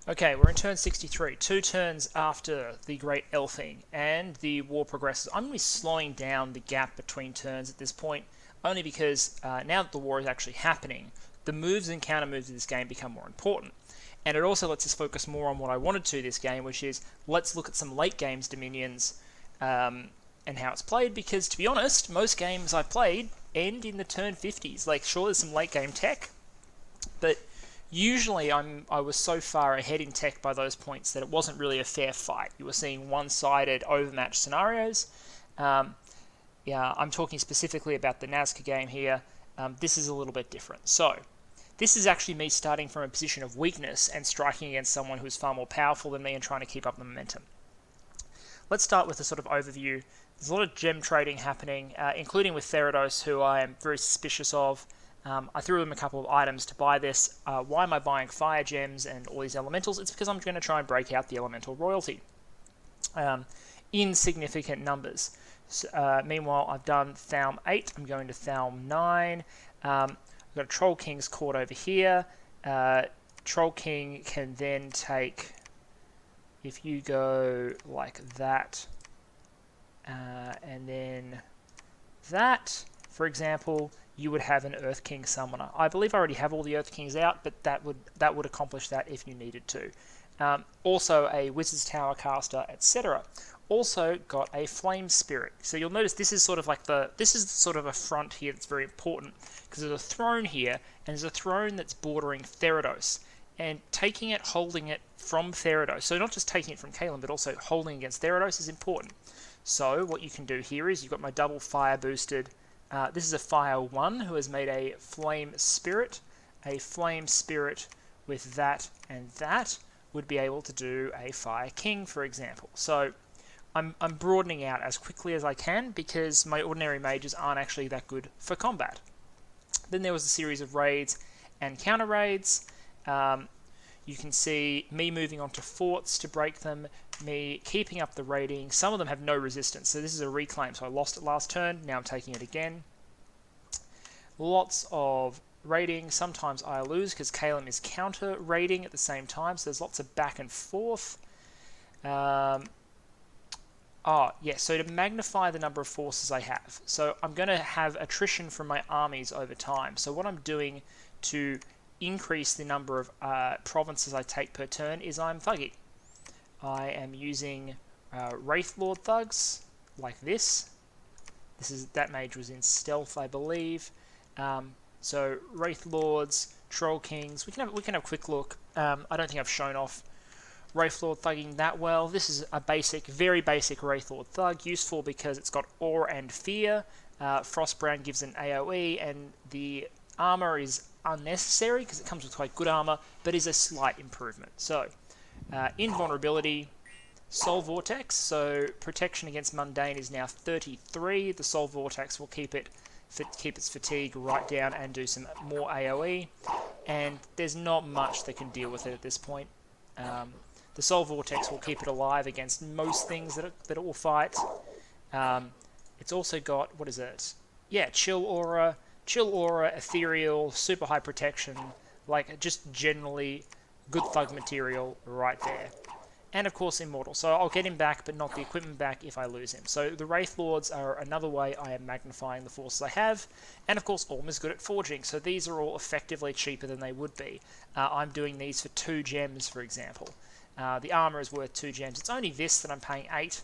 Okay, we're in turn 63, 2 turns after the Great Elfing, and the war progresses. I'm going to be slowing down the gap between turns at this point, only because now that the war is actually happening, the moves and counter moves of this game become more important. And it also lets us focus more on what I wanted to this game, which is let's look at some late games dominions and how it's played, because to be honest, most games I played end in the turn 50s. Like, sure, there's some late game tech, but usually I was so far ahead in tech by those points that it wasn't really a fair fight. You were seeing one-sided overmatched scenarios. Um, yeah, I'm talking specifically about the Nazca game here. This is a little bit different. So this is actually me starting from a position of weakness and striking against someone who's far more powerful than me and trying to keep up the momentum. Let's start with a sort of overview. There's a lot of gem trading happening, including with Therodos, who I am very suspicious of. I threw him a couple of items to buy this. Why am I buying fire gems and all these elementals? It's because I'm going to try and break out the elemental royalty in significant numbers. Meanwhile, I've done Thalm 8. I'm going to Thalm 9. I've got a Troll King's Court over here. Troll King can then take, if you go like that, and then that, for example, you would have an Earth King Summoner. I believe I already have all the Earth Kings out, but that would accomplish that if you needed to. Also a Wizard's Tower caster, etc. Also got a Flame Spirit. So you'll notice this is sort of like this is sort of a front here that's very important, because there's a throne here, and there's a throne that's bordering Therodos. And taking it, holding it from Therodos, so not just taking it from Caelum, but also holding against Therodos is important. So what you can do here is you've got my double fire boosted. This is a Fire 1 who has made a Flame Spirit. A Flame Spirit with that and that would be able to do a Fire King, for example. So I'm broadening out as quickly as I can, because my ordinary mages aren't actually that good for combat. Then there was a series of raids and counter raids. You can see me moving on to forts to break them, me keeping up the raiding. Some of them have no resistance, so this is a reclaim. So I lost it last turn, now I'm taking it again. Lots of raiding. Sometimes I lose because Caelum is counter raiding at the same time, so there's lots of back and forth. So to magnify the number of forces I have. So I'm going to have attrition from my armies over time. So what I'm doing to increase the number of provinces I take per turn is I'm thugging. I am using Wraith Lord thugs like this. That mage was in stealth, I believe. So Wraith Lords, Troll Kings. We can have a quick look. I don't think I've shown off Wraith Lord thugging that well. This is a very basic Wraith Lord thug, useful because it's got Awe and Fear. Frostbrand gives an AoE, and the armor is unnecessary because it comes with quite good armor, but is a slight improvement. So, invulnerability, Soul Vortex. So protection against mundane is now 33. The Soul Vortex will keep its fatigue right down and do some more AoE. And there's not much that can deal with it at this point. The Soul Vortex will keep it alive against most things that it will fight. It's also got, what is it? Yeah, Chill Aura, Ethereal, super high protection, like just generally good thug material right there. And of course Immortal, so I'll get him back but not the equipment back if I lose him. So the Wraith Lords are another way I am magnifying the forces I have, and of course Orm is good at forging, so these are all effectively cheaper than they would be. I'm doing these for 2 gems, for example. The armor is worth 2 gems. It's only this that I'm paying 8,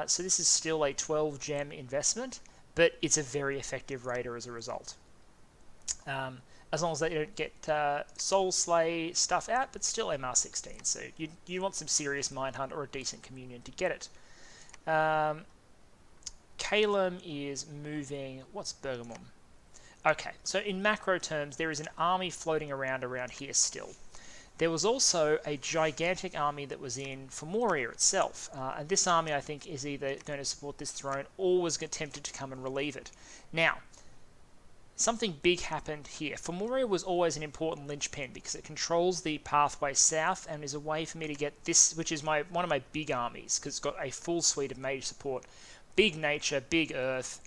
so this is still a 12 gem investment, but it's a very effective raider as a result. As long as they don't get Soul Slay stuff out, but still MR16, so you want some serious Mindhunt or a decent Communion to get it. Caelum is moving... What's Bergamum? Okay, so in macro terms, there is an army floating around here still. There was also a gigantic army that was in Fimoria itself, and this army, I think, is either going to support this throne or was tempted to come and relieve it. Now, something big happened here. Fimoria was always an important linchpin because it controls the pathway south and is a way for me to get this, which is one of my big armies, because it's got a full suite of mage support. Big nature, big earth,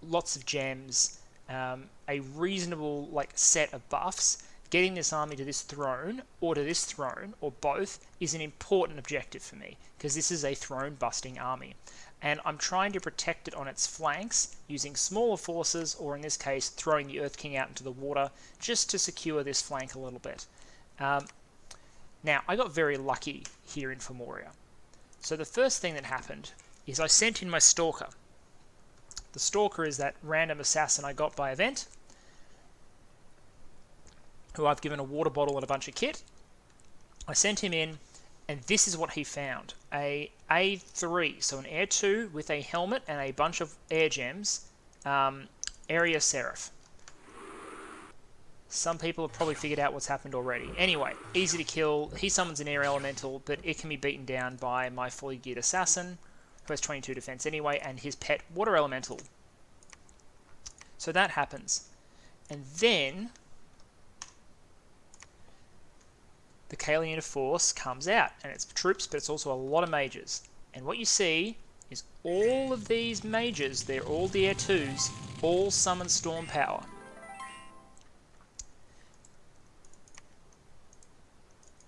lots of gems, a reasonable set of buffs. getting this army to this throne, or to this throne, or both, is an important objective for me, because this is a throne-busting army. And I'm trying to protect it on its flanks, using smaller forces, or in this case, throwing the Earth King out into the water, just to secure this flank a little bit. Now, I got very lucky here in Femoria. So the first thing that happened is I sent in my Stalker. The Stalker is that random assassin I got by event, who I've given a water bottle and a bunch of kit. I sent him in, and this is what he found. A A3, so an Air 2 with a helmet and a bunch of air gems, Area Seraph. Some people have probably figured out what's happened already. Anyway, easy to kill. He summons an air elemental, but it can be beaten down by my fully geared assassin, who has 22 defense anyway, and his pet water elemental. So that happens. And then the Caelum force comes out, and it's troops, but it's also a lot of mages. And what you see is all of these mages, they're all the Air 2s, all summon storm power.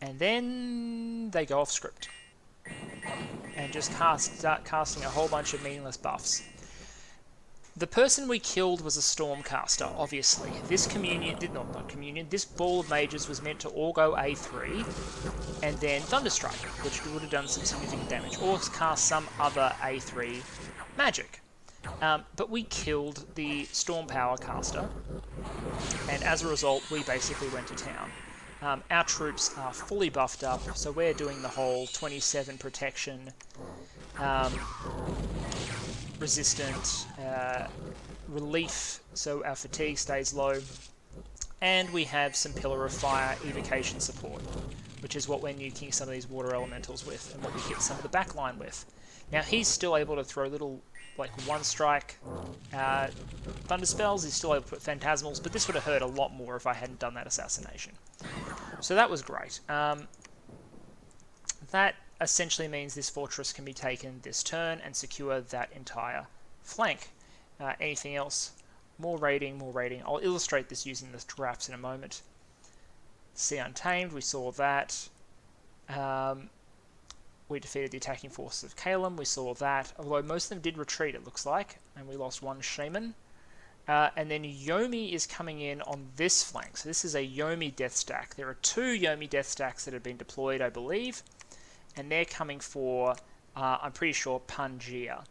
And then they go off script and just start casting a whole bunch of meaningless buffs. The person we killed was a Stormcaster, obviously. This this ball of mages was meant to all go A3 and then Thunderstrike, which would have done some significant damage, or cast some other A3 magic. But we killed the Storm Power caster, and as a result, we basically went to town. Our troops are fully buffed up, so we're doing the whole 27 protection, resistant, relief, so our fatigue stays low, and we have some Pillar of Fire evocation support, which is what we're nuking some of these water elementals with, and what we hit some of the backline with. Now he's still able to throw little, like, one-strike thunder spells, he's still able to put phantasmals, but this would have hurt a lot more if I hadn't done that assassination. So that was great. That essentially means this fortress can be taken this turn and secure that entire flank. Anything else? More raiding, more raiding. I'll illustrate this using the giraffes in a moment. Sea Untamed, we saw that. We defeated the attacking forces of Caelum, we saw that, although most of them did retreat, it looks like, and we lost one shaman. And then Yomi is coming in on this flank, so this is a Yomi death stack. There are 2 Yomi death stacks that have been deployed, I believe, and they're coming for, I'm pretty sure, Pangaea,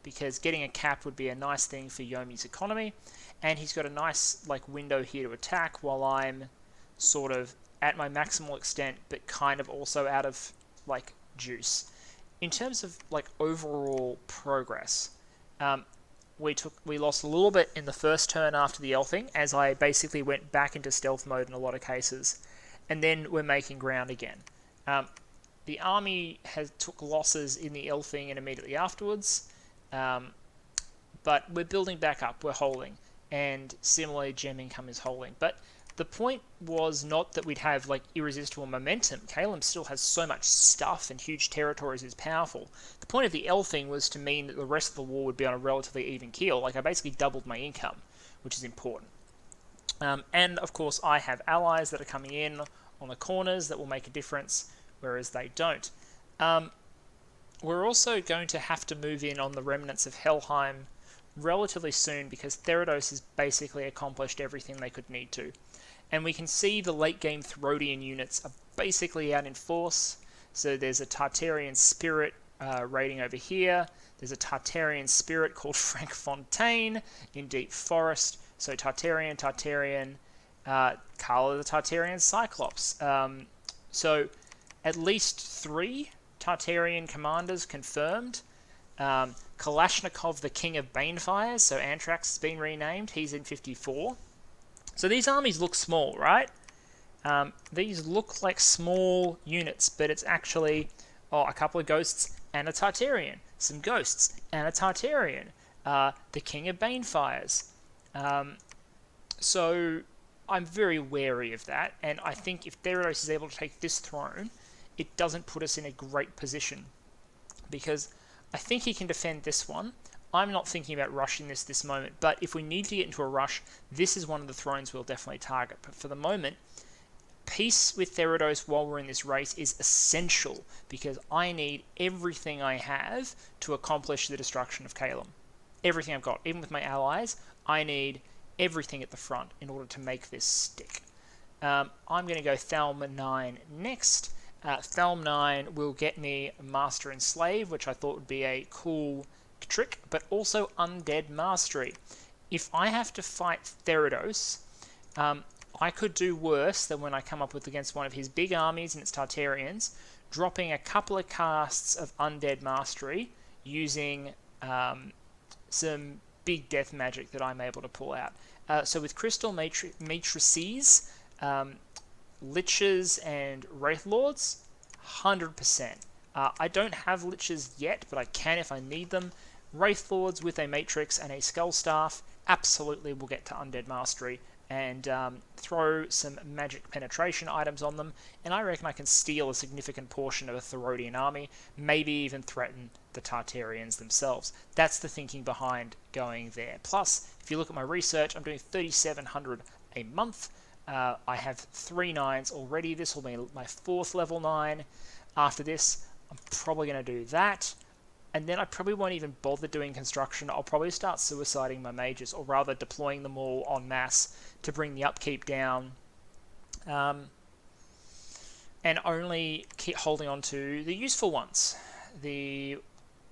because getting a cap would be a nice thing for Yomi's economy, and he's got a nice window here to attack while I'm sort of at my maximal extent, but kind of also out of juice. In terms of overall progress, we lost a little bit in the first turn after the elfing, as I basically went back into stealth mode in a lot of cases, and then we're making ground again. The army took losses in the elfing and immediately afterwards, but we're building back up, we're holding, and similarly Gem Income is holding. But the point was not that we'd have irresistible momentum. Caelum still has so much stuff and huge territories, is powerful. The point of the elfing was to mean that the rest of the war would be on a relatively even keel. I basically doubled my income, which is important. And of course I have allies that are coming in on the corners that will make a difference, whereas they don't. We're also going to have to move in on the remnants of Helheim relatively soon, because Therodos has basically accomplished everything they could need to. And we can see the late game Therodian units are basically out in force. So there's a Tartarian spirit raiding over here. There's a Tartarian spirit called Frank Fontaine in Deep Forest. So Tartarian, Carla the Tartarian Cyclops. So at least 3 Tartarian commanders confirmed. Kalashnikov, the King of Banefires, so Anthrax has been renamed. He's in 54. So these armies look small, right? These look like small units, but it's actually a couple of ghosts and a Tartarian. Some ghosts and a Tartarian. The King of Banefires. So I'm very wary of that, and I think if Therodos is able to take this throne, it doesn't put us in a great position, because I think he can defend this one. I'm not thinking about rushing this moment, but if we need to get into a rush, this is one of the thrones we'll definitely target. But for the moment, peace with Therodos while we're in this race is essential, because I need everything I have to accomplish the destruction of Caelum. Everything I've got, even with my allies, I need everything at the front in order to make this stick. I'm going to go Thalm 9 next. Thalm 9 will get me Master and Slave, which I thought would be a cool trick, but also Undead Mastery. If I have to fight Therodos, I could do worse than when I come up with against one of his big armies and its Tartarians, dropping a couple of casts of Undead Mastery using some big death magic that I'm able to pull out. So with Crystal Matrices, Liches and Wraith Lords, 100%. I don't have Liches yet, but I can if I need them. Wraith Lords with a Matrix and a Skull Staff absolutely will get to Undead Mastery, and throw some magic penetration items on them, and I reckon I can steal a significant portion of a Therodian army, maybe even threaten the Tartarians themselves. That's the thinking behind going there. Plus, if you look at my research, I'm doing 3,700 a month. I have 3 9s already. This will be my 4th level 9. After this, I'm probably going to do that. And then I probably won't even bother doing construction. I'll probably start suiciding my mages, or rather deploying them all en masse to bring the upkeep down. And only keep holding on to the useful ones. The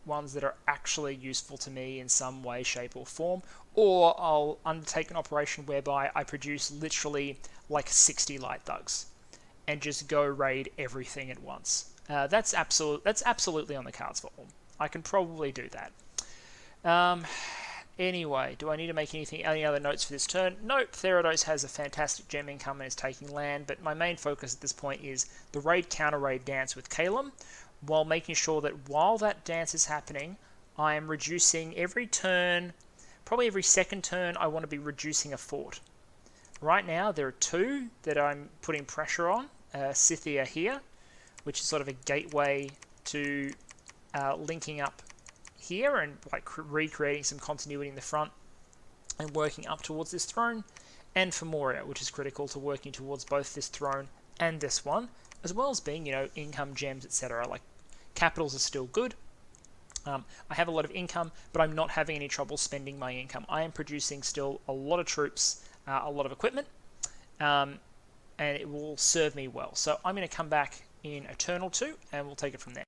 ones that are actually useful to me in some way, shape or form. Or I'll undertake an operation whereby I produce literally like 60 light thugs and just go raid everything at once. That's absolutely on the cards for all. I can probably do that. Anyway, do I need to make any other notes for this turn? Nope, Therodos has a fantastic gem income and is taking land, but my main focus at this point is the raid counter-raid dance with Caelum, while making sure that while that dance is happening, I am reducing every turn, probably every second turn, I want to be reducing a fort. Right now, there are 2 that I'm putting pressure on. Scythia here, which is sort of a gateway to linking up here and like recreating some continuity in the front and working up towards this throne, and Femoria, which is critical to working towards both this throne and this one, as well as being, income gems, etc. Like, capitals are still good. I have a lot of income, but I'm not having any trouble spending my income. I am producing still a lot of troops, a lot of equipment, and it will serve me well. So I'm going to come back in a turn or 2, and we'll take it from there.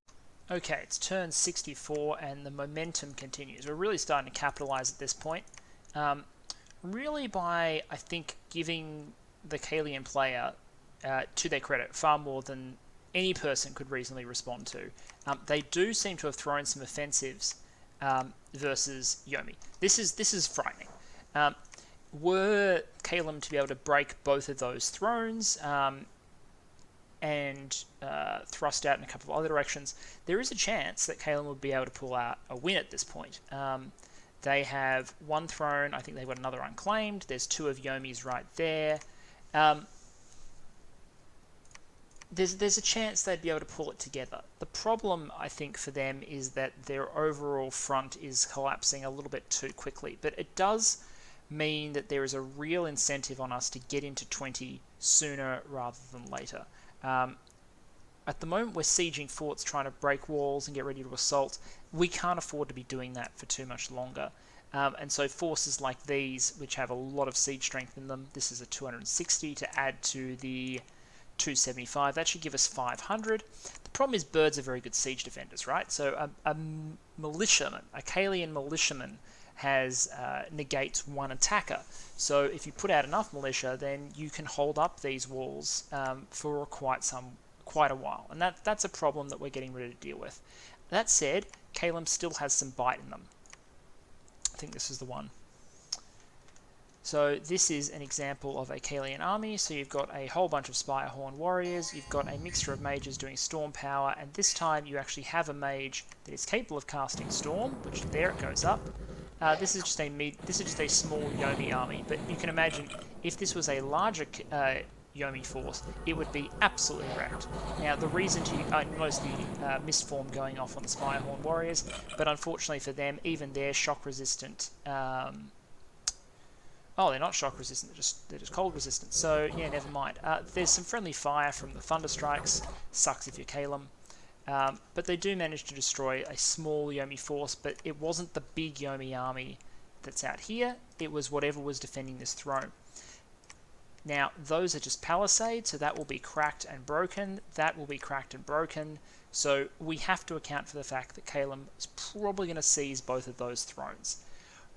Okay, it's turn 64 and the momentum continues. We're really starting to capitalize at this point. Really by, I think, giving the Caelum player, to their credit, far more than any person could reasonably respond to. They do seem to have thrown some offensives versus Yomi. This is frightening. Were Caelum to be able to break both of those thrones, and thrust out in a couple of other directions, there is a chance that Caelum would be able to pull out a win at this point. They have 1 throne, I think they've got another unclaimed, there's 2 of Yomi's right there. There's a chance they'd be able to pull it together. The problem, I think, for them is that their overall front is collapsing a little bit too quickly, but it does mean that there is a real incentive on us to get into 20 sooner rather than later. At the moment, we're sieging forts, trying to break walls and get ready to assault. We can't afford to be doing that for too much longer. And so forces like these, which have a lot of siege strength in them, this is a 260 to add to the 275. That should give us 500. The problem is birds are very good siege defenders, right? So a militiaman, a Caelum militiaman, negates 1 attacker. So if you put out enough militia, then you can hold up these walls for quite a while, and that's a problem that we're getting ready to deal with. That said, Caelum still has some bite in them. I think this is the one. So this is an example of a Caelum army. So you've got a whole bunch of Spirehorn warriors, you've got a mixture of mages doing storm power, and this time you actually have a mage that is capable of casting storm, which there it goes up. This is just a small Yomi army, but you can imagine if this was a larger Yomi force, it would be absolutely wrecked. Now, the reason to notice the mist form going off on the Spirehorn warriors, but unfortunately for them, even their shock resistant Oh, they're not shock resistant, they're just cold resistant. So, yeah, never mind. There's some friendly fire from the Thunder Strikes. Sucks if you're Caelum. But they do manage to destroy a small Yomi force, but it wasn't the big Yomi army that's out here. It was whatever was defending this throne. Now, those are just palisades, so that will be cracked and broken. That will be cracked and broken. So we have to account for the fact that Caelum is probably going to seize both of those thrones.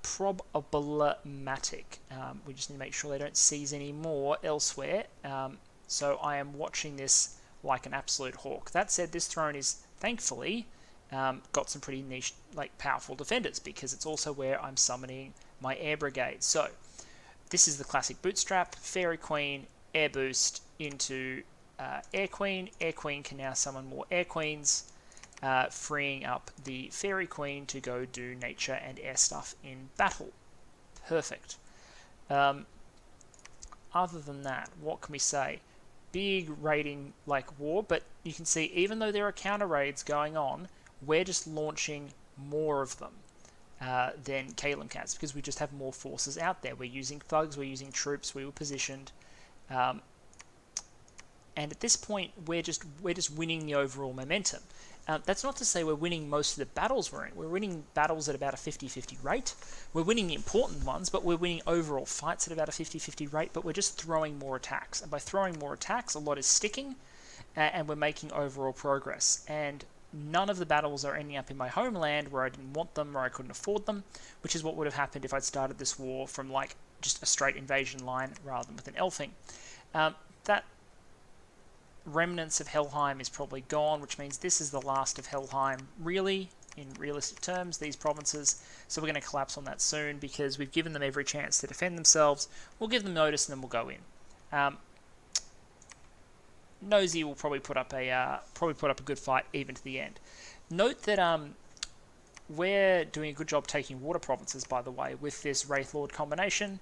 Problematic. We just need to make sure they don't seize any more elsewhere. So I am watching this like an absolute hawk. That said, this throne is thankfully got some pretty niche, like powerful defenders, because it's also where I'm summoning my air brigade. So this is the classic bootstrap, Fairy Queen, air boost into Air Queen. Air Queen can now summon more Air Queens, freeing up the Fairy Queen to go do nature and air stuff in battle. Perfect. Other than that, what can we say? Big raiding like war, but you can see even though there are counter raids going on, we're just launching more of them than Caelum cats, because we just have more forces out there. We're using thugs, we're using troops, we were positioned, and at this point we're just winning the overall momentum. That's not to say we're winning most of the battles we're in. We're winning battles at about a 50-50 rate. We're winning the important ones, but we're winning overall fights at about a 50-50 rate, but we're just throwing more attacks. And by throwing more attacks, a lot is sticking, and we're making overall progress. And none of the battles are ending up in my homeland where I didn't want them or I couldn't afford them, which is what would have happened if I'd started this war from like just a straight invasion line rather than with an elfing. That remnants of Helheim is probably gone, which means this is the last of Helheim, really, in realistic terms, these provinces. So we're going to collapse on that soon because we've given them every chance to defend themselves. We'll give them notice and then we'll go in. Nosy will probably put up a good fight even to the end. Note that we're doing a good job taking water provinces, by the way, with this Wraithlord combination,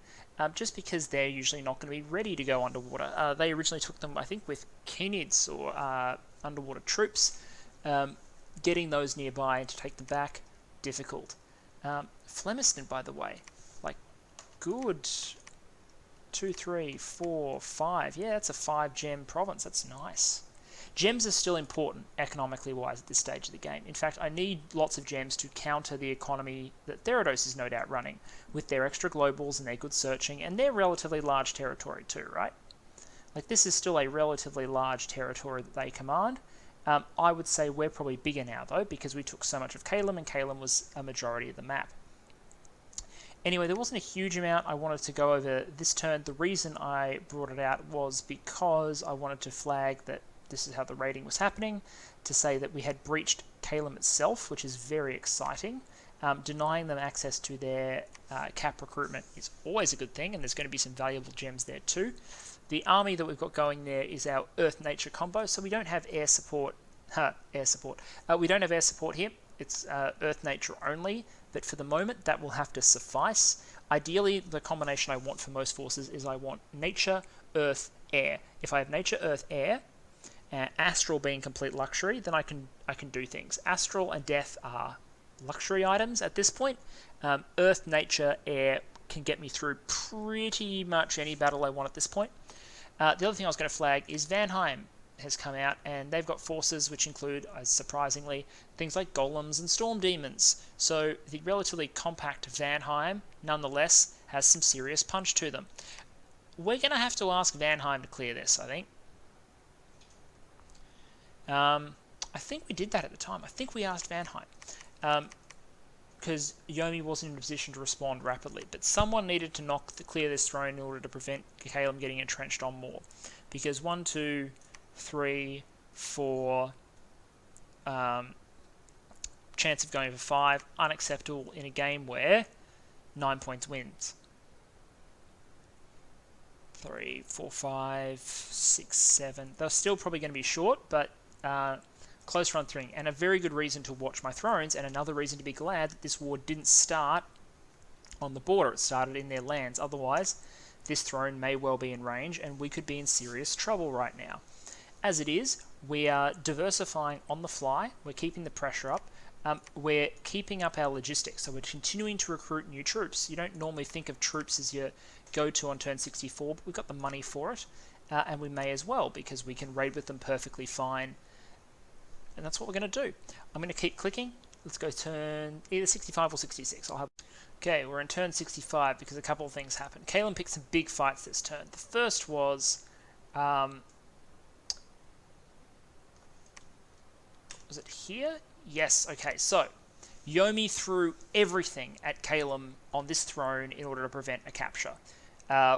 just because they're usually not going to be ready to go underwater. They originally took them, I think, with Kenids or underwater troops. Getting those nearby and to take them back, difficult. Flemiston, by the way, like, good 2, 3, 4, 5. Yeah, that's a 5-gem province. That's nice. Gems are still important economically wise at this stage of the game. In fact, I need lots of gems to counter the economy that Therodos is no doubt running with their extra globals and their good searching and their relatively large territory too, right? Like, this is still a relatively large territory that they command. I would say we're probably bigger now though, because we took so much of Caelum and Caelum was a majority of the map. Anyway, there wasn't a huge amount I wanted to go over this turn. The reason I brought it out was because I wanted to flag that this is how the raiding was happening, to say that we had breached Caelum itself, which is very exciting. Denying them access to their cap recruitment is always a good thing, and there's going to be some valuable gems there too. The army that we've got going there is our Earth-Nature combo, so we don't have air support. We don't have air support here. It's Earth-Nature only, but for the moment that will have to suffice. Ideally, the combination I want for most forces is I want Nature, Earth, Air. If I have Nature, Earth, Air, Astral being complete luxury, then I can do things. Astral and Death are luxury items at this point. Earth, Nature, Air can get me through pretty much any battle I want at this point. The other thing I was going to flag is Valheim has come out, and they've got forces which include, surprisingly, things like golems and storm demons. So the relatively compact Valheim, nonetheless, has some serious punch to them. We're going to have to ask Valheim to clear this, I think. I think we did that at the time. I think we asked Valheim. Because Yomi wasn't in a position to respond rapidly. But someone needed to clear this throne in order to prevent Caelum getting entrenched on more. Because 1, 2, 3, 4... chance of going for 5, unacceptable in a game where 9 points wins. 3, 4, 5, 6, 7. They're still probably going to be short, but close run 3. And a very good reason to watch my thrones, and another reason to be glad that this war didn't start on the border. It started in their lands. Otherwise, this throne may well be in range, and we could be in serious trouble right now. As it is, we are diversifying on the fly. We're keeping the pressure up. We're keeping up our logistics, so we're continuing to recruit new troops. You don't normally think of troops as your go to on turn 64, but we've got the money for it, and we may as well, because we can raid with them perfectly fine, and that's what we're going to do. I'm going to keep clicking. Let's go turn either 65 or 66. Okay, we're in turn 65 because a couple of things happened. Caelum picked some big fights this turn. The first was it here? Yes, okay, so Yomi threw everything at Caelum on this throne in order to prevent a capture.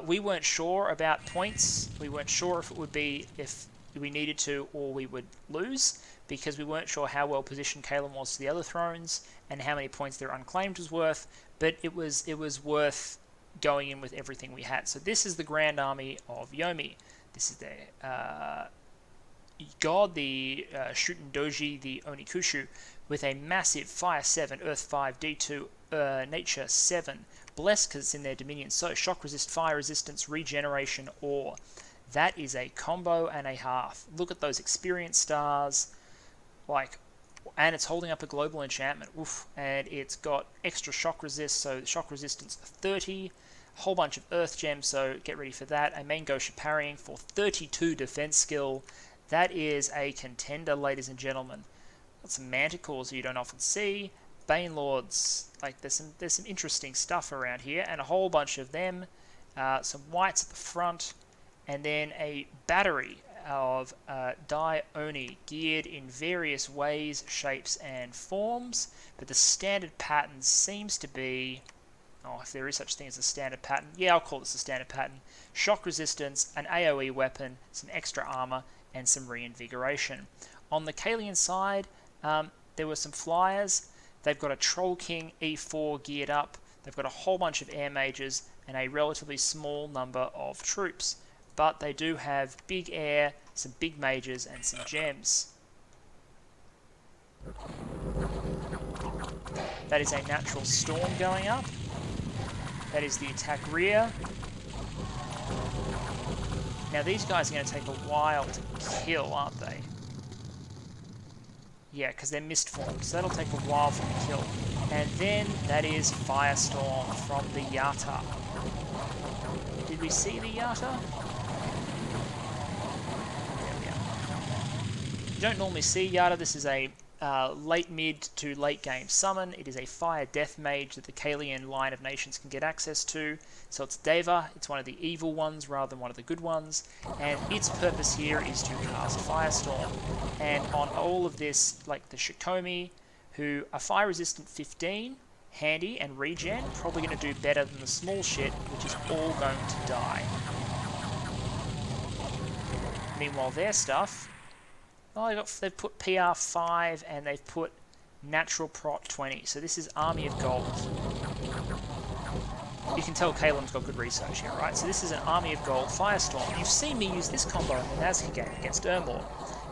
We weren't sure about points. We weren't sure if it would be if we needed to or we would lose, because we weren't sure how well positioned Caelum was to the other thrones and how many points their unclaimed was worth, but it was worth going in with everything we had. So this is the Grand Army of Yomi. This is their god, the Shuten Doji, the Onikushu, with a massive Fire 7, Earth 5, D2, Nature 7, Blessed because it's in their dominion, so shock resist, fire resistance, regeneration, ore. That is a combo and a half. Look at those experience stars, and it's holding up a global enchantment. Oof. And it's got extra shock resist, so shock resistance 30, a whole bunch of earth gems, so get ready for that. A main Gosha parrying for 32 defense skill. That is a contender, ladies and gentlemen. Got some manticores you don't often see. Bane Lords, there's some interesting stuff around here, and a whole bunch of them. Some whites at the front, and then a battery of Dai Oni geared in various ways, shapes, and forms. But the standard pattern seems to be, if there is such a thing as a standard pattern, yeah, I'll call this a standard pattern. Shock resistance, an AoE weapon, some extra armor, and some reinvigoration. On the Caelian side, there were some flyers. They've got a Troll King E4 geared up. They've got a whole bunch of air mages and a relatively small number of troops. But they do have big air, some big mages, and some gems. That is a natural storm going up. That is the attack rear. Now these guys are going to take a while to kill, aren't they? Yeah, because they're mist forms, so that'll take a while for them to kill. And then that is Firestorm from the Yata. Did we see the Yata? There we are. You don't normally see Yata. This is a late mid to late game summon. It is a fire death mage that the Caelian line of nations can get access to. So it's Deva, it's one of the evil ones rather than one of the good ones, and its purpose here is to cast Firestorm. And on all of this, like the Shikomi, who are fire resistant 15, handy and regen, probably going to do better than the small shit, which is all going to die. Meanwhile, their stuff, they've put PR 5 and they've put natural prot 20. So this is Army of Gold. You can tell Caelum's got good research here, right? So this is an Army of Gold Firestorm. You've seen me use this combo in the Nazca game against Ermor.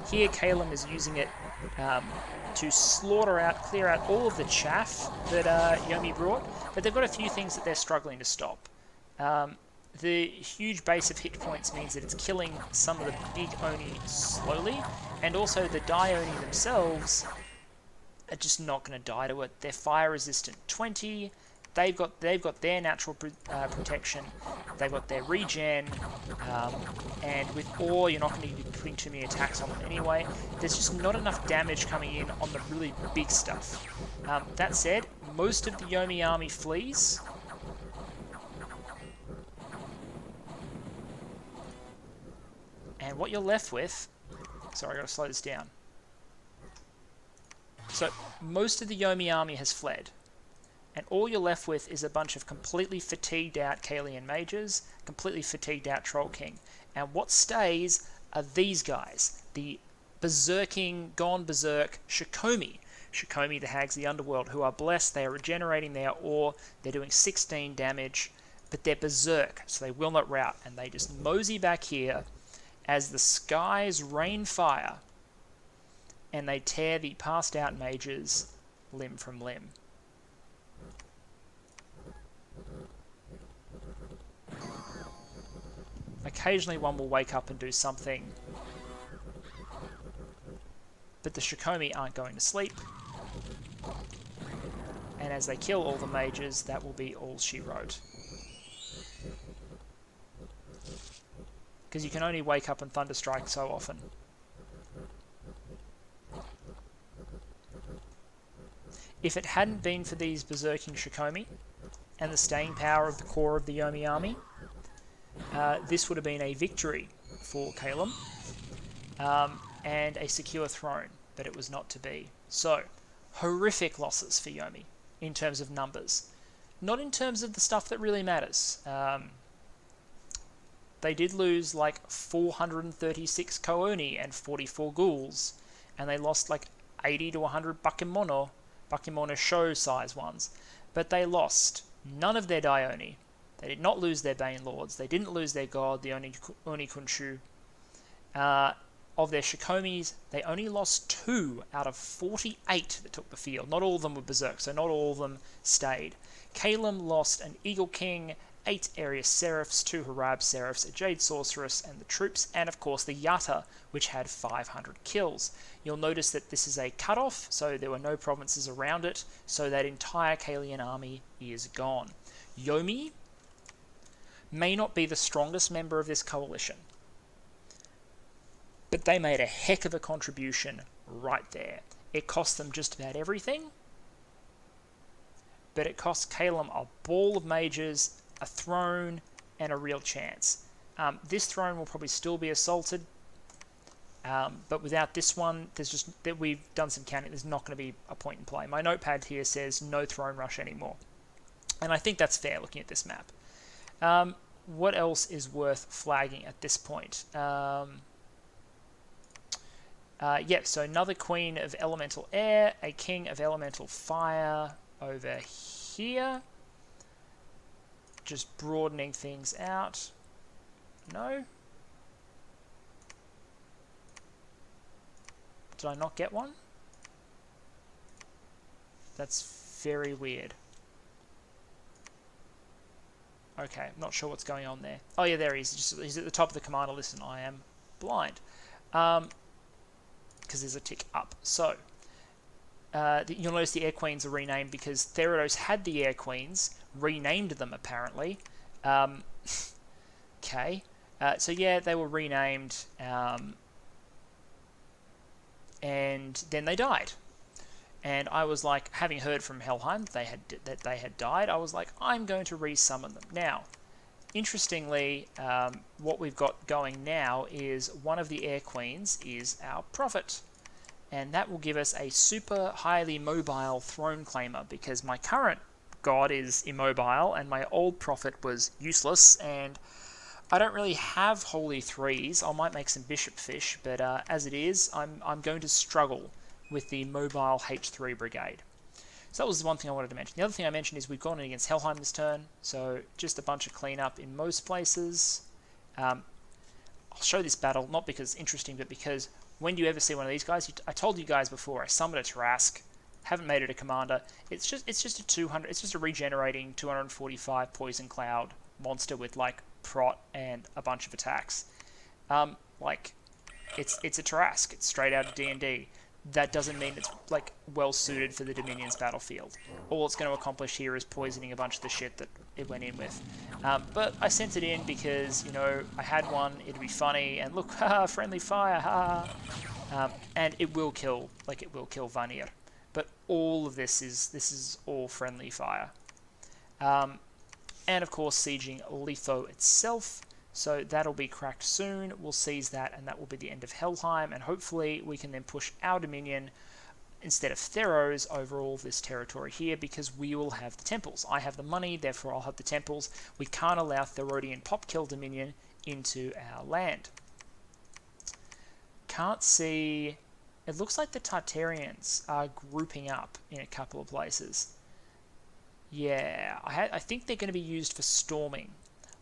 Here, Caelum is using it to clear out all of the chaff that Yomi brought, but they've got a few things that they're struggling to stop. The huge base of hit points means that it's killing some of the big Oni slowly, and also the Dai Oni themselves are just not going to die to it. They're fire resistant 20. They've got their natural protection. They've got their regen, and with ore, you're not going to be putting too many attacks on them anyway. There's just not enough damage coming in on the really big stuff. That said, most of the Yomi army flees. And what you're left with... Sorry, I gotta slow this down. So, most of the Yomi army has fled. And all you're left with is a bunch of completely fatigued out Caelian mages, completely fatigued out Troll King. And what stays are these guys. The gone berserk Shikomi. Shikomi, the hags of the underworld, who are blessed, they are regenerating their ore, they're doing 16 damage, but they're berserk, so they will not rout. And they just mosey back here as the skies rain fire, and they tear the passed out mages limb from limb. Occasionally one will wake up and do something, but the Shikomi aren't going to sleep, and as they kill all the mages, that will be all she wrote. because you can only wake up and thunderstrike so often. If it hadn't been for these berserking Shikomi and the staying power of the core of the Yomi army, this would have been a victory for Caelum and a secure throne, but it was not to be. So, horrific losses for Yomi in terms of numbers. Not in terms of the stuff that really matters. They did lose like 436 Kooni and 44 ghouls, and they lost like 80 to 100 Bakemono show size ones. But they lost none of their Dioni. They did not lose their Bane Lords. They didn't lose their god, the Onikunshu. Of their Shikomis, they only lost 2 out of 48 that took the field. Not all of them were Berserk, so not all of them stayed. Caelum lost an Eagle King, 8 Area Seraphs, 2 Harab Seraphs, a Jade Sorceress, and the troops, and of course the Yata, which had 500 kills. You'll notice that this is a cutoff, so there were no provinces around it, so that entire Caelian army is gone. Yomi may not be the strongest member of this coalition, but they made a heck of a contribution right there. It cost them just about everything, but it cost Caelum a ball of mages, a throne, and a real chance. This throne will probably still be assaulted, but without this one, we've done some counting. There's not going to be a point in play. My notepad here says no throne rush anymore, and I think that's fair looking at this map. What else is worth flagging at this point? So another Queen of Elemental Air, a King of Elemental Fire over here. Just broadening things out. No? Did I not get one? That's very weird. Okay, I'm not sure what's going on there. Oh yeah, there he is. He's at the top of the commander list and I am blind. Because there's a tick up. So, you'll notice the Air Queens are renamed because Therodos had the Air Queens, renamed them apparently. Okay. So yeah, they were renamed, and then they died. And I was like, having heard from Helheim that they had died, I was like, I'm going to resummon them. Now, interestingly, what we've got going now is one of the Air Queens is our Prophet. And that will give us a super highly mobile throne claimer, because my current god is immobile and my old Prophet was useless, and I don't really have Holy Threes. I might make some Bishop Fish, but as it is, I'm going to struggle with the mobile H3 brigade. So that was the one thing I wanted to mention. The other thing I mentioned is we've gone in against Helheim this turn, so just a bunch of cleanup in most places. I'll show this battle, not because it's interesting, but because when do you ever see one of these guys? I told you guys before, I summoned a Tarask, haven't made it a commander. It's just a 200, it's just a regenerating 245 Poison Cloud monster with like prot and a bunch of attacks. It's a Tarask, it's straight out of D&D. That doesn't mean it's like well suited for the Dominion's battlefield. All it's going to accomplish here is poisoning a bunch of the shit that it went in with. But I sent it in because, you know, I had one, it'd be funny, and look, haha, friendly fire, haha. And it will kill Vanir. But all of this is all friendly fire. And of course, sieging Letho itself. So that'll be cracked soon. We'll seize that, and that will be the end of Helheim. And hopefully we can then push our Dominion instead of Theros over all this territory here, because we will have the temples. I have the money, therefore I'll have the temples. We can't allow Therodian pop-kill Dominion into our land. Can't see... It looks like the Tartarians are grouping up in a couple of places. Yeah, I think they're going to be used for storming.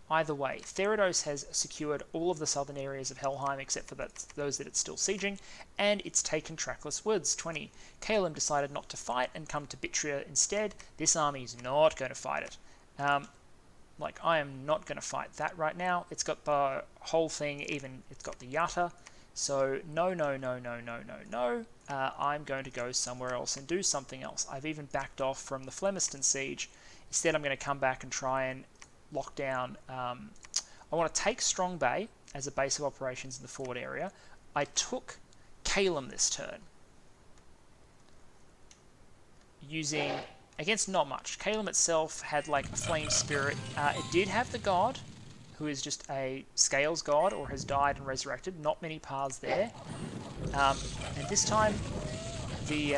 Either way, Therodos has secured all of the southern areas of Helheim except for those that it's still sieging, and it's taken Trackless Woods. 20. Caelum decided not to fight and come to Bitria instead. This army is not going to fight it. I am not going to fight that right now. It's got the whole thing, even it's got the Yata. So no. I'm going to go somewhere else and do something else. I've even backed off from the Flemiston siege. Instead, I'm going to come back and try and lock down. I want to take Strong Bay, as a base of operations in the forward area. I took Caelum this turn, using, against not much. Caelum itself had like a flame spirit. It did have the god, who is just a scales god or has died and resurrected. Not many paths there. And this time, the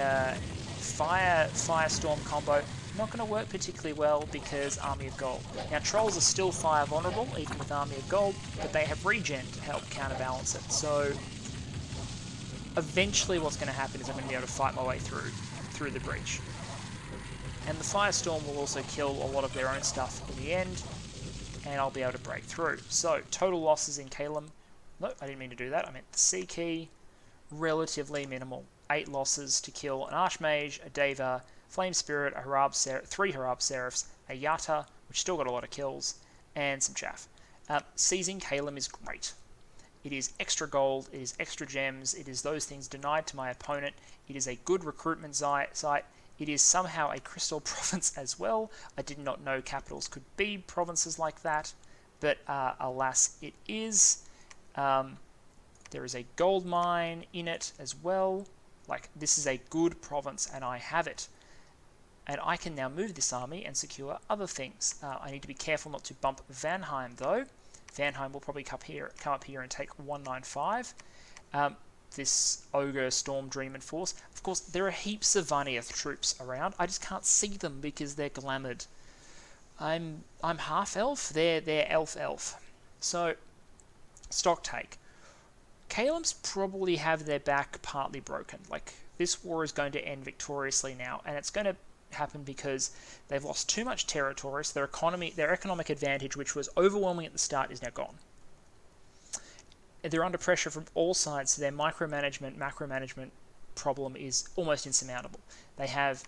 Firestorm combo not going to work particularly well because Army of Gold. Now, Trolls are still fire vulnerable, even with Army of Gold, but they have regen to help counterbalance it. So, eventually what's going to happen is I'm going to be able to fight my way through the breach. And the Firestorm will also kill a lot of their own stuff in the end, and I'll be able to break through. So, total losses in Caelum. No, I didn't mean to do that. I meant the Sea Key. Relatively minimal. 8 losses to kill an Archmage, a Deva, Flame Spirit, 3 Harab Seraphs, a Yata, which still got a lot of kills, and some chaff. Seizing Caelum is great. It is extra gold, it is extra gems, it is those things denied to my opponent, it is a good recruitment site, it is somehow a crystal province as well. I did not know capitals could be provinces like that, but alas it is. There is a gold mine in it as well. Like, this is a good province and I have it. And I can now move this army and secure other things. I need to be careful not to bump Vanheim though. Vanheim will probably come up here and take 195. This Ogre, Storm, Dream and Force. Of course, there are heaps of Vanith troops around. I just can't see them because they're glamoured. I'm half elf. They're elf. So, stock take. Caelum's probably have their back partly broken. Like, this war is going to end victoriously now, and it's going to happen because they've lost too much territory, so their economic advantage, which was overwhelming at the start, is now gone. They're under pressure from all sides, so their macromanagement problem is almost insurmountable. They have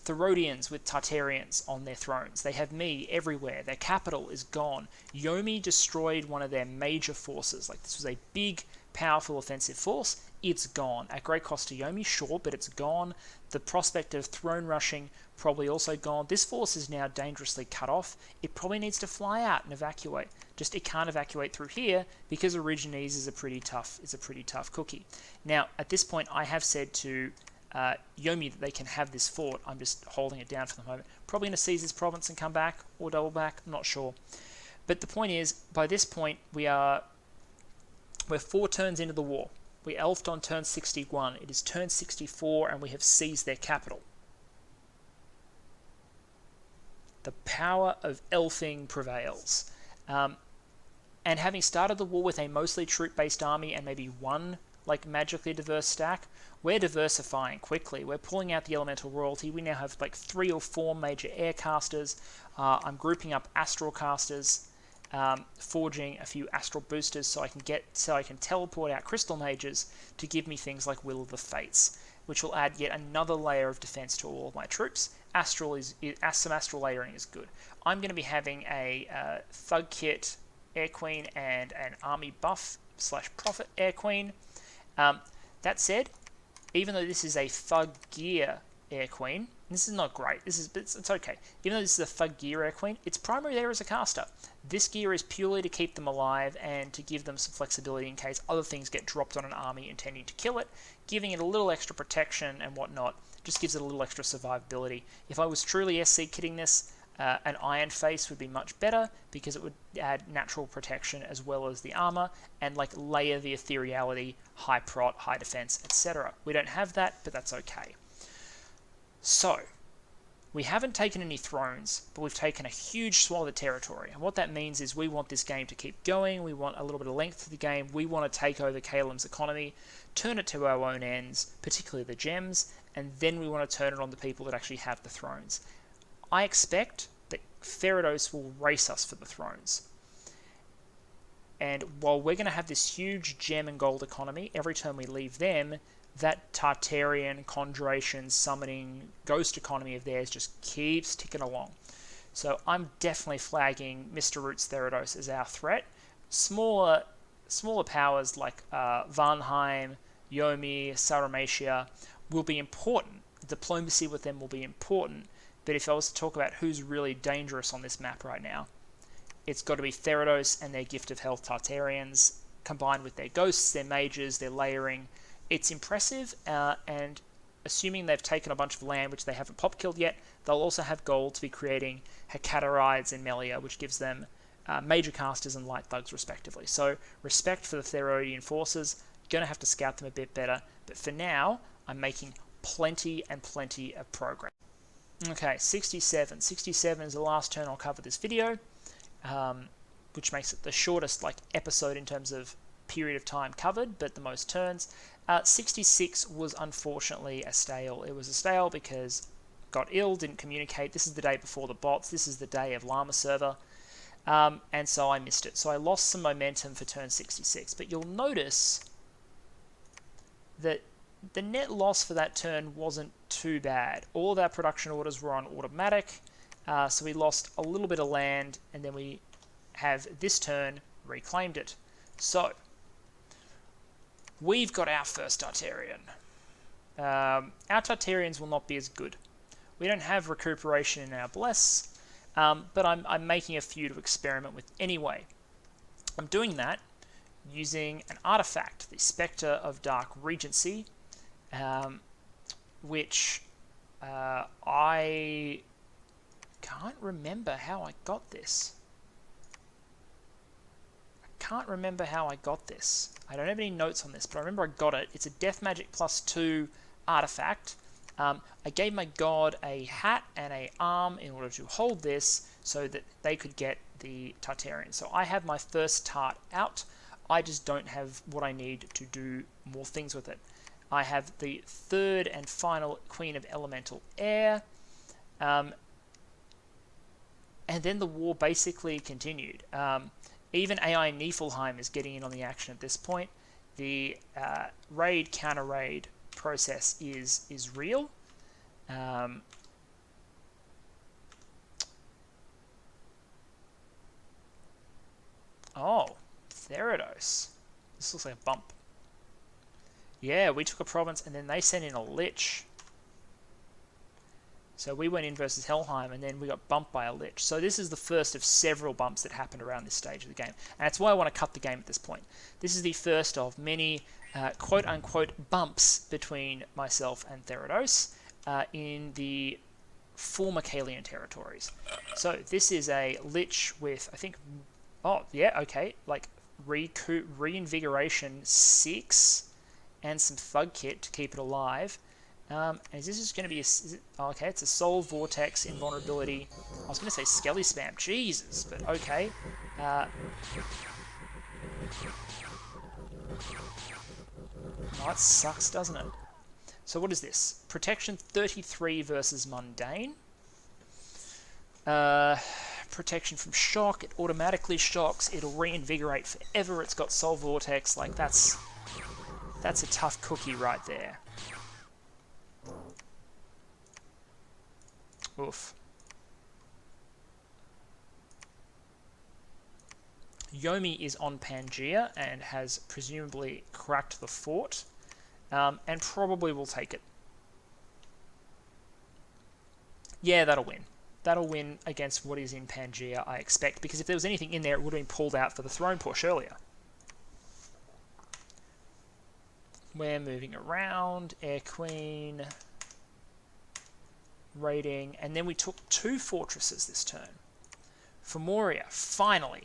Therodians with Tartarians on their thrones. They have me everywhere. Their capital is gone. Yomi destroyed one of their major forces. Like, this was a big, powerful offensive force. It's gone. At great cost to Yomi, sure, but it's gone. The prospect of throne rushing probably also gone. This force is now dangerously cut off. It probably needs to fly out and evacuate. Just it can't evacuate through here because Origines is a pretty tough cookie. Now, at this point, I have said to Yomi that they can have this fort. I'm just holding it down for the moment. Probably going to seize this province and come back or double back. I'm not sure. But the point is, by this point, we're 4 turns into the war. We elfed on turn 61. It is turn 64 and we have seized their capital. The power of elfing prevails. And having started the war with a mostly troop-based army and maybe one like magically diverse stack, we're diversifying quickly. We're pulling out the elemental royalty. We now have like 3 or 4 major air casters. I'm grouping up astral casters, forging a few astral boosters so I can teleport out crystal mages to give me things like Will of the Fates, which will add yet another layer of defense to all of my troops. Some astral layering is good. I'm going to be having a Thug Kit Air Queen and an Army Buff / Prophet Air Queen. That said, even though this is a Thug Gear Air Queen, this is not great. It's okay. Even though this is a Thug Gear Air Queen, its primary there is a caster. This gear is purely to keep them alive and to give them some flexibility in case other things get dropped on an army intending to kill it, giving it a little extra protection and whatnot. Just gives it a little extra survivability. If I was truly SC kitting this, an Iron Face would be much better because it would add natural protection as well as the armor and like layer the ethereality, high prot, high defense, etc. We don't have that, but that's okay. So, we haven't taken any thrones, but we've taken a huge swath of territory. And what that means is we want this game to keep going, we want a little bit of length to the game, we want to take over Caelum's economy, turn it to our own ends, particularly the gems, and then we want to turn it on the people that actually have the thrones. I expect that Therodos will race us for the thrones. And while we're going to have this huge gem and gold economy, every time we leave them, that Tartarian, Conjuration, Summoning, Ghost economy of theirs just keeps ticking along. So I'm definitely flagging Mr. Roots Therodos as our threat. Smaller powers like Vanheim, Yomi, Saramatia will be important. Diplomacy with them will be important. But if I was to talk about who's really dangerous on this map right now, it's got to be Therodos and their Gift of Health Tartarians. combined with their ghosts, their mages, their layering. It's impressive, and assuming they've taken a bunch of land which they haven't pop killed yet, they'll also have gold to be creating Hecatorides and Melia, which gives them major casters and light thugs respectively. So respect for the Therodian forces. Going to have to scout them a bit better, but for now I'm making plenty and plenty of progress. Okay, 67. 67 is the last turn I'll cover this video, which makes it the shortest episode in terms of period of time covered, but the most turns. 66 was unfortunately a stale. It was a stale because got ill, didn't communicate. This is the day before the bots. This is the day of Llama server. And so I missed it. So I lost some momentum for turn 66. But you'll notice that the net loss for that turn wasn't too bad. All of our production orders were on automatic. So we lost a little bit of land, and then we have this turn reclaimed it. So we've got our first Tartarian. Our Tartarians will not be as good. We don't have recuperation in our bless, but I'm making a few to experiment with anyway. I'm doing that using an artifact, the Spectre of Dark Regency, which I can't remember how I got this. I don't have any notes on this, but I remember I got it. It's a Death Magic +2 artifact. I gave my god a hat and an arm in order to hold this so that they could get the Tartarian. So I have my first Tart out. I just don't have what I need to do more things with it. I have the third and final Queen of Elemental Air. And then the war basically continued. Even AI Niflheim is getting in on the action at this point. The raid, counter-raid process is real. Oh, Therodos. This looks like a bump. Yeah, we took a province and then they sent in a Lich. So we went in versus Helheim and then we got bumped by a Lich. So this is the first of several bumps that happened around this stage of the game. And that's why I want to cut the game at this point. This is the first of many quote-unquote bumps between myself and Therodos in the former Caelian territories. So this is a Lich with, I think, oh, yeah, okay, reinvigoration 6 and some thug kit to keep it alive. Is this just going to be okay, it's a Soul Vortex Invulnerability. I was going to say Skelly Spam, Jesus, but okay. Oh, it sucks, doesn't it? So what is this? Protection 33 versus Mundane. Protection from shock, it automatically shocks, it'll reinvigorate forever, it's got Soul Vortex, that's a tough cookie right there. Oof. Yomi is on Pangaea and has presumably cracked the fort, and probably will take it. Yeah, that'll win. That'll win against what is in Pangaea, I expect, because if there was anything in there, it would have been pulled out for the throne push earlier. We're moving around, Air Queen, raiding, and then we took 2 fortresses this turn. Formoria, finally.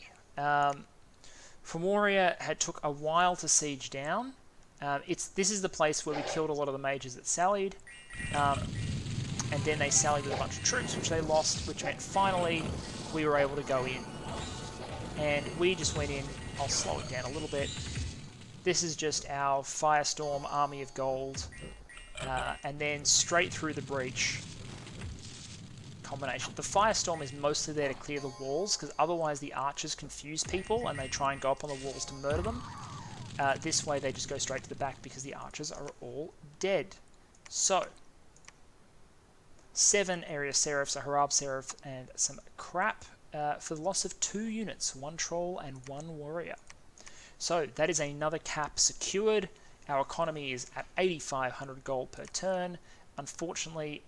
Formoria had took a while to siege down. This is the place where we killed a lot of the mages that sallied, and then they sallied with a bunch of troops, which they lost, which meant finally we were able to go in. And we just went in. I'll slow it down a little bit. This is just our Firestorm Army of Gold, and then straight through the breach combination. The Firestorm is mostly there to clear the walls, because otherwise the archers confuse people and they try and go up on the walls to murder them. This way they just go straight to the back because the archers are all dead. So, 7 area seraphs, a Harab seraph, and some crap for the loss of 2 units, 1 troll and 1 warrior. So that is another cap secured. Our economy is at 8,500 gold per turn. Unfortunately,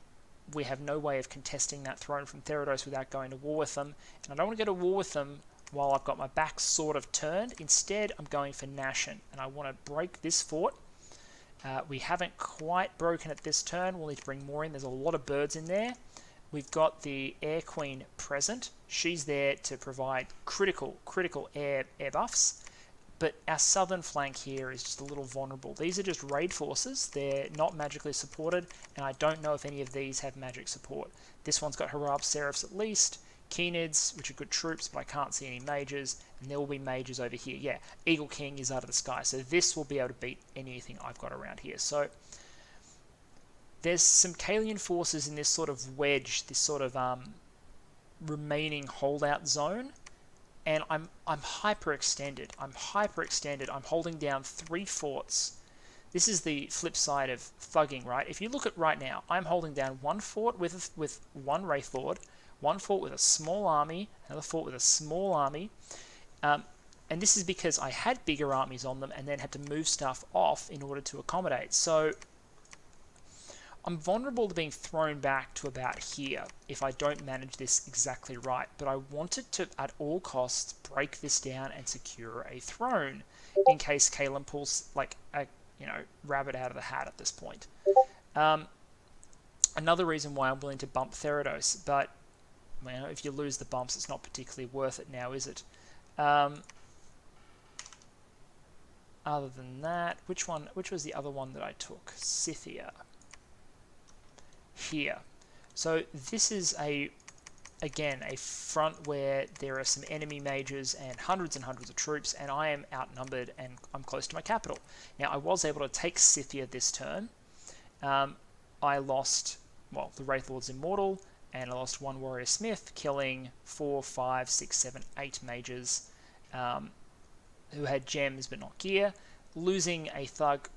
we have no way of contesting that throne from Therodos without going to war with them. And I don't want to go to war with them while I've got my back sort of turned. Instead, I'm going for Nashen, and I want to break this fort. We haven't quite broken it this turn. We'll need to bring more in. There's a lot of birds in there. We've got the Air Queen present. She's there to provide critical air buffs. But our southern flank here is just a little vulnerable. These are just raid forces. They're not magically supported, and I don't know if any of these have magic support. This one's got Harab Seraphs at least, Keenids, which are good troops, but I can't see any mages, and there will be mages over here. Yeah, Eagle King is out of the sky, so this will be able to beat anything I've got around here. So there's some Caelian forces in this sort of wedge, this sort of remaining holdout zone, and I'm hyperextended. I'm holding down 3 forts. This is the flip side of thugging, right? If you look at right now, I'm holding down 1 fort with 1 Wraith Lord, 1 fort with a small army, another fort with a small army, and this is because I had bigger armies on them and then had to move stuff off in order to accommodate. So I'm vulnerable to being thrown back to about here if I don't manage this exactly right, but I wanted to, at all costs, break this down and secure a throne in case Caelum pulls like a rabbit out of the hat at this point. Another reason why I'm willing to bump Therodos, but if you lose the bumps, it's not particularly worth it now, is it? Other than that, which was the other one that I took? Scythia. Here. So this is again a front where there are some enemy mages and hundreds of troops, and I am outnumbered and I'm close to my capital. Now I was able to take Scythia this turn. I lost, the Wraith Lord's immortal, and I lost 1 warrior smith, killing 4, 5, 6, 7, 8 mages who had gems but not gear. Losing a thug,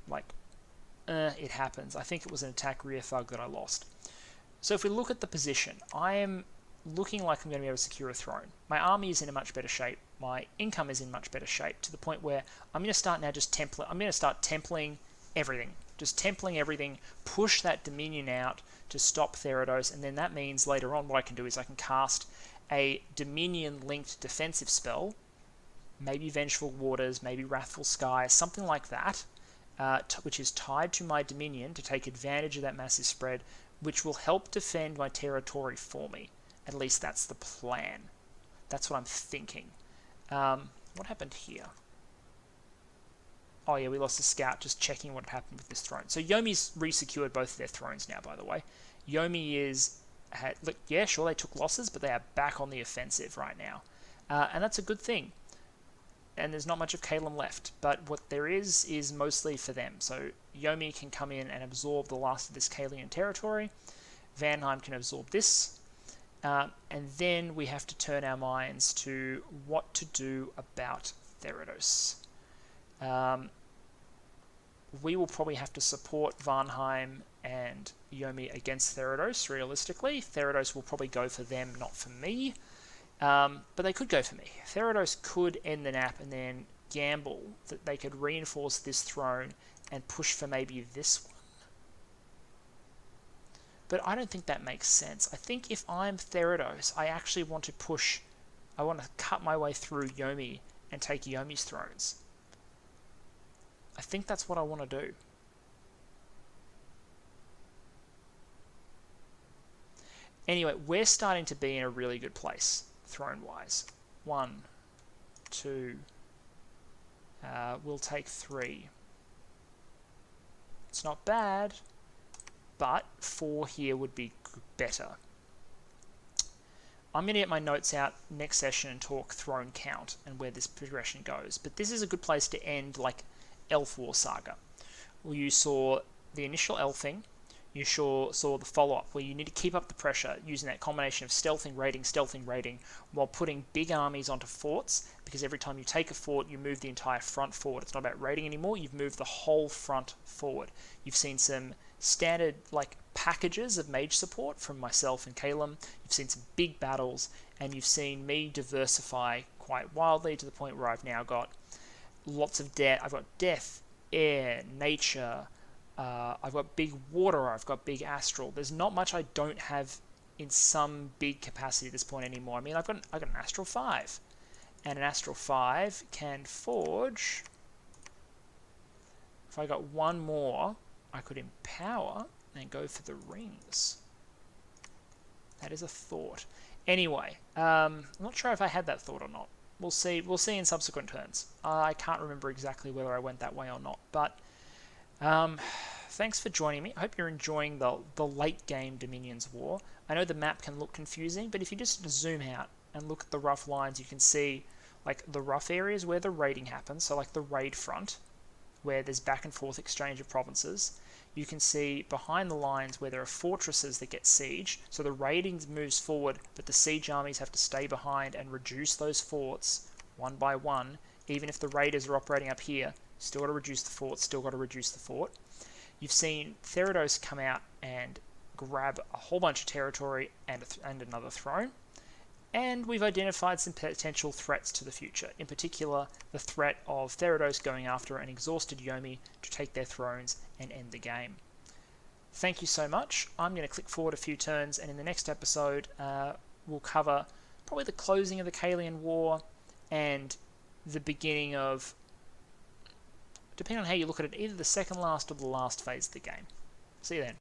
it happens. I think it was an attack rear thug that I lost. So if we look at the position, I am looking like I'm going to be able to secure a throne. My army is in a much better shape. My income is in much better shape, to the point where I'm going to start now just templing. I'm going to start templing everything. Just templing everything, push that Dominion out to stop Therodos, and then that means later on what I can do is I can cast a Dominion-linked defensive spell, maybe Vengeful Waters, maybe Wrathful Sky, something like that, which is tied to my Dominion to take advantage of that massive spread, which will help defend my territory for me. At least that's the plan. That's what I'm thinking. What happened here? Oh yeah, we lost a scout just checking what happened with this throne. So Yomi's re-secured both of their thrones now, by the way. Yomi look, yeah, sure, they took losses, but they are back on the offensive right now. And that's a good thing. And there's not much of Caelum left, but what there is mostly for them. So Yomi can come in and absorb the last of this Caelian territory. Vanheim can absorb this. And then we have to turn our minds to what to do about Therodos. We will probably have to support Vanheim and Yomi against Therodos, realistically. Therodos will probably go for them, not for me. But they could go for me. Therodos could end the nap and then gamble that they could reinforce this throne and push for maybe this one. But I don't think that makes sense. I think if I'm Therodos, I actually want to push. I want to cut my way through Yomi and take Yomi's thrones. I think that's what I want to do. Anyway, we're starting to be in a really good place, throne-wise. 1, 2, we'll take 3. It's not bad, but 4 here would be better. I'm going to get my notes out next session and talk throne count and where this progression goes, but this is a good place to end, like Elf War Saga, where you saw the initial elfing, you saw the follow-up, where you need to keep up the pressure using that combination of stealthing, raiding, while putting big armies onto forts, because every time you take a fort, you move the entire front forward. It's not about raiding anymore, you've moved the whole front forward. You've seen some standard packages of mage support from myself and Caelum, you've seen some big battles, and you've seen me diversify quite wildly to the point where I've now got lots of I've got death, air, nature, I've got big water, I've got big astral. There's not much I don't have in some big capacity at this point anymore. I mean, I've got an astral 5, and an Astral 5 can forge. If I got one more, I could empower and go for the rings. That is a thought. Anyway, I'm not sure if I had that thought or not. We'll see. We'll see in subsequent turns. I can't remember exactly whether I went that way or not. But thanks for joining me. I hope you're enjoying the late game Dominions War. I know the map can look confusing, but if you just zoom out and look at the rough lines, you can see like the rough areas where the raiding happens. So like the raid front, where there's back and forth exchange of provinces. You can see behind the lines where there are fortresses that get sieged. So the raiding moves forward, but the siege armies have to stay behind and reduce those forts one by one. Even if the raiders are operating up here, still got to reduce the fort, still got to reduce the fort. You've seen Therodos come out and grab a whole bunch of territory and another throne. And we've identified some potential threats to the future, in particular the threat of Therodos going after an exhausted Yomi to take their thrones and end the game. Thank you so much. I'm going to click forward a few turns, and in the next episode we'll cover probably the closing of the Caelum War and the beginning of, depending on how you look at it, either the second last or the last phase of the game. See you then.